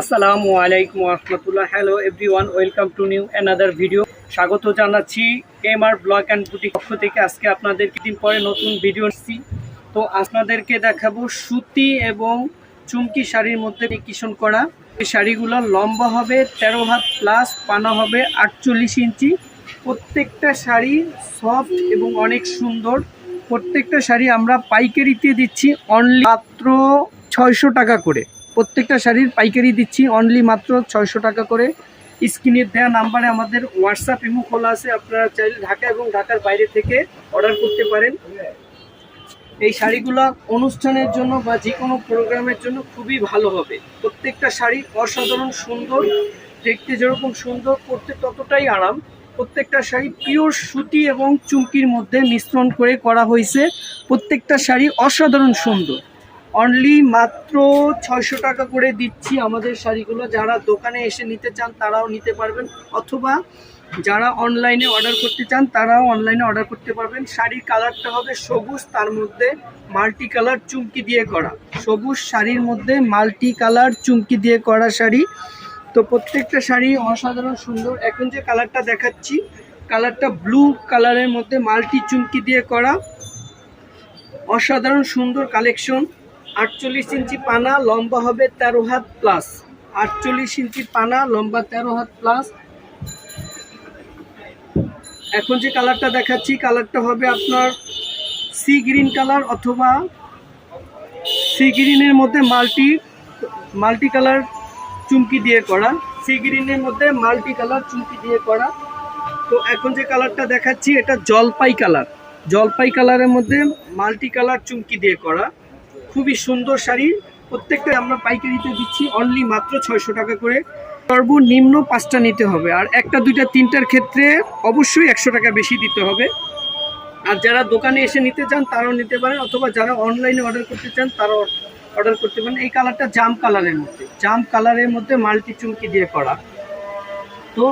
আসসালামু আলাইকুম রহমতুল্লাহ। Hello everyone, welcome to new another video. স্বাগত জানাচ্ছি এমআর ব্লগ অ্যান্ড বুটিক পক্ষ থেকে। আজকে আপনাদের কিছুদিন পরে নতুন ভিডিও আসছি। তো আপনাদেরকে দেখাবো সুতি এবং চুমকি শাড়ির মধ্যে কিশন করা। এই শাড়িগুলো লম্বা হবে 13 হাত প্লাস, পানা হবে 48 ইঞ্চি। প্রত্যেকটা শাড়ি সফট এবং অনেক সুন্দর। প্রত্যেকটা শাড়ি আমরা পাইকারিতে দিচ্ছি অনলি মাত্র 600 টাকা করে। প্রত্যেকটা শাড়ির পাইকারি দিচ্ছি অনলি মাত্র 600 টাকা করে। স্ক্রিনে দেওয়া নাম্বারে আমাদের হোয়াটসঅ্যাপ ইমো খোলা আছে, আপনারা চাইলে ঢাকা এবং ঢাকার বাইরে থেকে অর্ডার করতে পারেন। এই শাড়িগুলো অনুষ্ঠানের জন্য বা যে কোনো প্রোগ্রামের জন্য খুবই ভালো হবে। প্রত্যেকটা শাড়ি অসাধারণ সুন্দর, দেখতে যেরকম সুন্দর পরতে ততটাই আরাম। প্রত্যেকটা শাড়ি পিওর সুতি এবং চুমকির মধ্যে মিশ্রণ করে করা হয়েছে। প্রত্যেকটা শাড়ি অসাধারণ সুন্দর। অনলি মাত্র 600 টাকা করে দিচ্ছি আমাদের শাড়িগুলো। যারা দোকানে এসে নিতে চান তারাও নিতে পারবেন, অথবা যারা অনলাইনে অর্ডার করতে চান তারাও অনলাইনে অর্ডার করতে পারবেন। শাড়ির কালারটা হবে সবুজ, তার মধ্যে মাল্টি কালার চুমকি দিয়ে করা। সবুজ শাড়ির মধ্যে মাল্টি কালার চুমকি দিয়ে করা শাড়ি। তো প্রত্যেকটা শাড়ি অসাধারণ সুন্দর। এখন যে কালারটা দেখাচ্ছি, কালারটা ব্লু কালারের মধ্যে মাল্টি চুমকি দিয়ে করা, অসাধারণ সুন্দর কালেকশন। 48 ইঞ্চি পানা, লম্বা হবে 13 হাত প্লাস। 48 ইঞ্চি পানা, লম্বা 13 হাত প্লাস। এখন যে কালারটা দেখাচ্ছি, কালারটা হবে আপনার সি গ্রিন কালার, অথবা সি গ্রিনের মধ্যে মাল্টি কালার চুমকি দিয়ে করা। সি গ্রিনের মধ্যে মাল্টি কালার চুমকি দিয়ে করা। তো এখন যে কালারটা দেখাচ্ছি এটা জলপাই কালার। জলপাই কালারের মধ্যে মাল্টি কালার চুমকি দিয়ে করা, খুবই সুন্দর শাড়ি। প্রত্যেকটা আমরা পাইকারিতে দিচ্ছি অনলি মাত্র 600 টাকা করে। সর্বনিম্ন 5টা নিতে হবে, আর 1টা 2টা 3টার ক্ষেত্রে অবশ্যই 100 টাকা বেশি দিতে হবে। আর যারা দোকানে এসে নিতে চান তারাও নিতে পারেন, অথবা যারা অনলাইনে অর্ডার করতে চান তারাও অর্ডার করতে পারেন। এই কালারটা জাম কালারের মধ্যে মাল্টি চুমকি দিয়ে করা। তো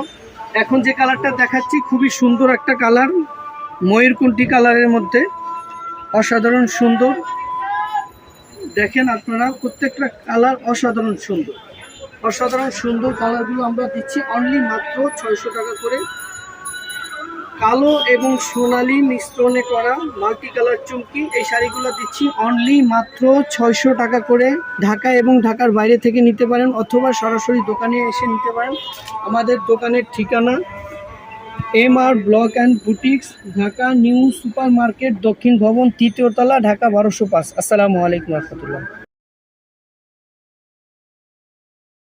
এখন যে কালারটা দেখাচ্ছি খুবই সুন্দর একটা কালার, ময়ূরকণ্ঠী কালারের মধ্যে, অসাধারণ সুন্দর। দেখেন আপনারা, প্রত্যেকটা কালার অসাধারণ সুন্দর কালারগুলো আমরা দিচ্ছি অনলি মাত্র 600 টাকা করে। কালো এবং সোনালী মিশ্রণে করা মাল্টি কালার চুমকি, এই শাড়িগুলো দিচ্ছি অনলি মাত্র 600 টাকা করে। ঢাকা এবং ঢাকার বাইরে থেকে নিতে পারেন, অথবা সরাসরি দোকানে এসে নিতে পারেন। আমাদের দোকানের ঠিকানা MR blog and boutiques, Dhaka new super market, দক্ষিণ ভবন, 3য় তলা, ঢাকা 1205। আসসালামু আলাইকুম রহমতুল্লাহ।